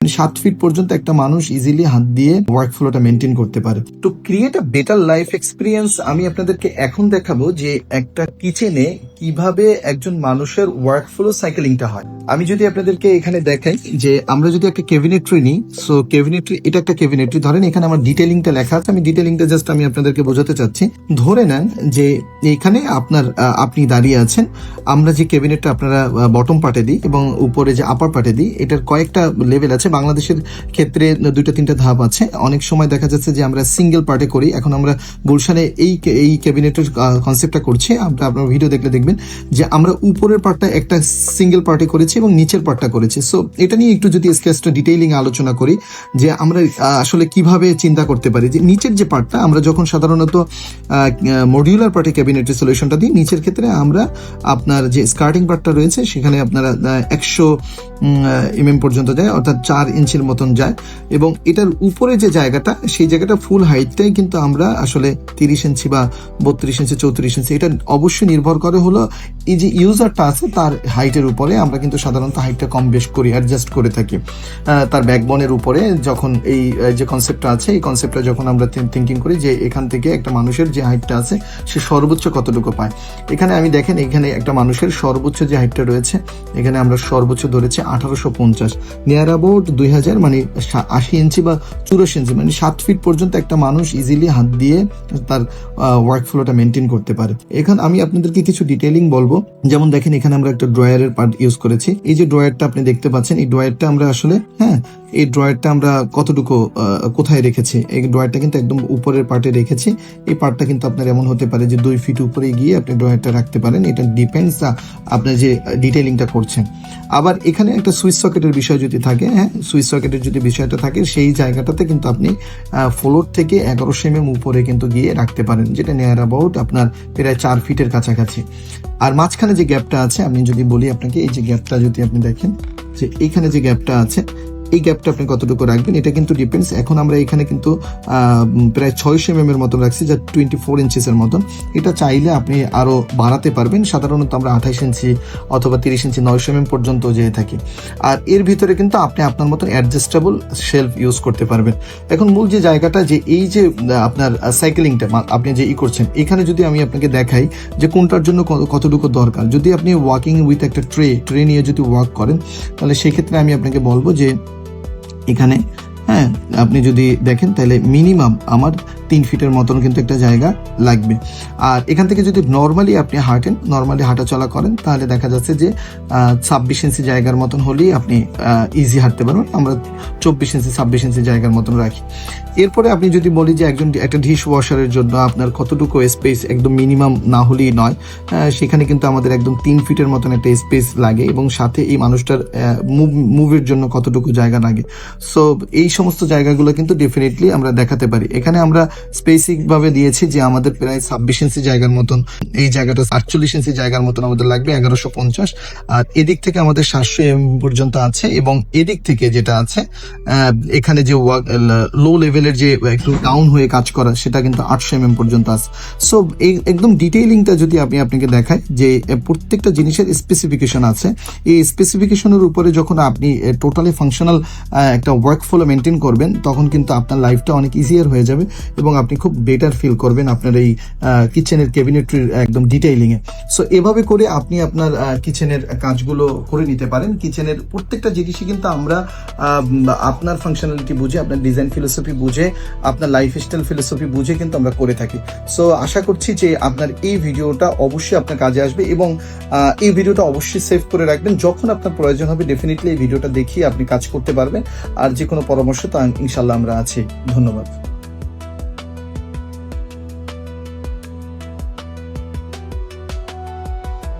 মানে 7 ফিট পর্যন্ত একটা মানুষ ইজিলি হাত দিয়ে ওয়ার্ক ফ্লোটা মেনটেন করতে পারে। তো create a better life experience আমি আপনাদেরকে এখন দেখাবো যে একটা কিচেনে কিভাবে একজন মানুষের ওয়ার্ক ফ্লো সাইকেলিংটা হয়। আমি যদি আপনাদেরকে এখানে দেখাই যে আমরা যদি একটা ক্যাবিনেটরি নিই, সো ক্যাবিনেটরি, এটা একটা ক্যাবিনেটরি, ধরেন এখানে আমার ডিটেইলিংটা লেখা আছে, আমি ডিটেইলিংটা জাস্ট আমি আপনাদেরকে বোঝাতে চাচ্ছি। ধরে নেন যে এখানে আপনি দাঁড়িয়ে আছেন, আমরা যে ক্যাবিনেটটা আপনারা বটম পার্টে দিই এবং উপরে যে আপার পার্টে দিই, এটার কয়েকটা লেভেল আছে। বাংলাদেশের ক্ষেত্রে 2-3টা ধাপ আছে। অনেক সময় দেখা যাচ্ছে যে আমরা সিঙ্গেল পার্টে করি। এখন আমরা গুলশানে এই ক্যাবিনেটের কনসেপ্টটা করছি, আপনার ভিডিও দেখলে দেখবেন যে আমরা উপরের পার্টটা একটা সিঙ্গেল পার্টে করেছি এবং নিচের পার্টটা করেছি। সো এটা নিয়ে একটু যদি স্কেচটা ডিটেইলিং আলোচনা করি যে আমরা আসলে কিভাবে চিন্তা করতে পারি যে নিচের যে পার্টটা আমরা যখন সাধারণত মডিউলার পার্টে ক্যাবিনেটের সলিউশনটা দিই, নিচের ক্ষেত্রে আমরা আপনার যে স্কার্টিং পার্টটা রয়েছে সেখানে আপনারা 100 mm পর্যন্ত যায়, অর্থাৎ 4 ইঞ্চির মতন যায়, এবং এটার উপরে যে জায়গাটা সেই জায়গাটা ফুল হাইটটাই কিন্তু আমরা আসলে 30 ইঞ্চি বা 32 ইঞ্চি 34 ইঞ্চি, এটা অবশ্যই নির্ভর করে হলো এই যে ইউজারটা আছে তার হাইটের উপরে। আমরা কিন্তু সাধারণত হাইটটা কম বেশ করি, অ্যাডজাস্ট করে থাকি তার ব্যাকবোনের উপরে। যখন এই যে কনসেপ্টটা আছে, এই কনসেপ্টটা যখন আমরা থিঙ্কিং করি যে এখান থেকে একটা মানুষের যে হাইটটা আছে সে সর্বোচ্চ কতটুকু পায়, এখানে আমি দেখেন এখানে একটা মানুষের সর্বোচ্চ যে হাইটটা রয়েছে এখানে আমরা সর্বোচ্চ ধরেছি 1850, নিয়ার অ্যাবাউট 2000, মানে 80 ইঞ্চি বা 84 ইঞ্চি, মানে 7 ফিট পর্যন্ত একটা মানুষ ইজিলি হাত দিয়ে তার ওয়ার্ক ফ্লোটা মেনটেন করতে পারে। এখানে আমি আপনাদেরকে কিছু ডিটেইলিং বলবো। যেমন দেখেন এখানে আমরা একটা ড্রয়ারের পার্ট ইউজ করেছি। এই যে ড্রয়ারটা আপনি দেখতে পাচ্ছেন, এই ড্রয়ারটা আমরা আসলে এই ড্রয়ারটা আমরা কতটুকু কোথায় রেখেছি, এই ড্রয়ারটা কিন্তু একদম উপরের পার্টে রেখেছি। এই পার্টটা কিন্তু আপনার এমন হতে পারে যে 2 ফিট উপরে গিয়ে আপনি ড্রয়ারটা রাখতে পারেন, এটা ডিপেন্ডস আপনি যে ডিটেইলিংটা করছেন। আবার এখানে একটা সুইচ সকেটের বিষয় যদি থাকে, সুইচ সকেটের যদি বিষয়টা থাকে সেই জায়গাটাতে কিন্তু আপনি ফ্লোর থেকে 1100 mm উপরে কিন্তু গিয়ে রাখতে পারেন, যেটা নিয়ার অ্যাবাউট আপনার প্রায় 4 ফিটের কাছাকাছি। আর মাঝখানে যে গ্যাপটা আছে, আমি যদি বলি আপনাকে, এই যে গ্যাপটা যদি আপনি দেখেন যে এইখানে যে গ্যাপটা আছে, এই গ্যাপটা আপনি কতটুকু রাখবেন এটা কিন্তু ডিপেন্ডস। এখন আমরা এখানে কিন্তু প্রায় 600 mm এর মতন রাখছি, যা 24 ইঞ্চিসের মতন। এটা চাইলে আপনি আরো বাড়াতে পারবেন। সাধারণত আমরা 28 ইঞ্চি অথবা 30 ইঞ্চি 900 mm পর্যন্ত যেয়ে থাকি। আর এর ভিতরে কিন্তু আপনি আপনার মতন অ্যাডজাস্টেবল শেলফ ইউজ করতে পারবেন। এখন মূল যে জায়গাটা, যে এই যে আপনার সাইকেলিংটা আপনি যে করছেন, এখানে যদি আমি আপনাকে দেখাই যে কোনটার জন্য কতটুকু দরকার। যদি আপনি ওয়াকিং উইথ একটা ট্রে নিয়ে যদি ওয়ার্ক করেন, তাহলে সেক্ষেত্রে আমি আপনাকে বলবো যে এখানে আপনি যদি দেখেন তাহলে মিনিমাম আমার 3 ফিটের মতন কিন্তু একটা জায়গা লাগবে। আর এখান থেকে যদি নর্মালি আপনি নর্মালি হাঁটাচলা করেন, তাহলে দেখা যাচ্ছে যে 26 ইঞ্চি জায়গার মতন হলেই আপনি ইজি হাঁটতে পারবেন। আমরা 24 ইঞ্চি 26 ইঞ্চি জায়গার মতন রাখি। এরপরে আপনি যদি বলি যে একটা ডিশ ওয়াশারের জন্য আপনার কতটুকু স্পেস, একদম মিনিমাম না হলেই নয়, সেখানে কিন্তু আমাদের একদম 3 ফিটের মতন একটা স্পেস লাগে, এবং সাথে এই মানুষটার মুভের জন্য কতটুকু জায়গা লাগে। সো এই সমস্ত জায়গাগুলো কিন্তু ডেফিনেটলি আমরা দেখাতে পারি। এখানে আমরা স্পেসিক ভাবে দিয়েছি যে আমাদের প্রায় 26 ইঞ্চি জায়গার মতন, এই জায়গাটা 48 ইঞ্চি জায়গার মতন আমাদের লাগবে 1150। আর এদিক থেকে আমাদের 700 mm পর্যন্ত আছে, এবং এদিক থেকে যেটা আছে এখানে যে লো লেভেলের যে একটু ডাউন হয়ে কাজ করা, সেটা কিন্তু 800 mm পর্যন্ত আছে। সো এই একদম ডিটেইলিংটা যদি আপনাকে দেখাই যে প্রত্যেকটা জিনিসের স্পেসিফিকেশন আছে, এই স্পেসিফিকেশনের উপরে যখন আপনি টোটালি ফাংশনাল একটা ওয়ার্ক ফ্লো মেনটেন করবেন, তখন কিন্তু আপনার লাইফটা অনেক ইজিয়ার হয়ে যাবে এবং আপনি খুব বেটার ফিল করবেন আপনার এই কিচেনের ক্যাবিনেটরির একদম ডিটেইলিং এ। সো এভাবে করে আপনি আপনার কিচেনের কাজগুলো করে নিতে পারেন। কিচেনের প্রত্যেকটা জিনিসই কিন্তু আমরা আপনার ফাংশনালিটি বুঝে, আপনার ডিজাইন ফিলোসফি বুঝে, আপনার লাইফস্টাইল ফিলোসফি বুঝে কিন্তু আমরা করে থাকি। সো আশা করছি যে আপনার এই ভিডিওটা অবশ্যই আপনার কাজে আসবে, এবং এই ভিডিওটা অবশ্যই সেভ করে রাখবেন। যখন আপনার প্রয়োজন হবে ডেফিনেটলি এই ভিডিওটা দেখিয়ে আপনি কাজ করতে পারবেন। আর যে কোনো পরামর্শ তো ইনশাল্লাহ আমরা আছি। ধন্যবাদ।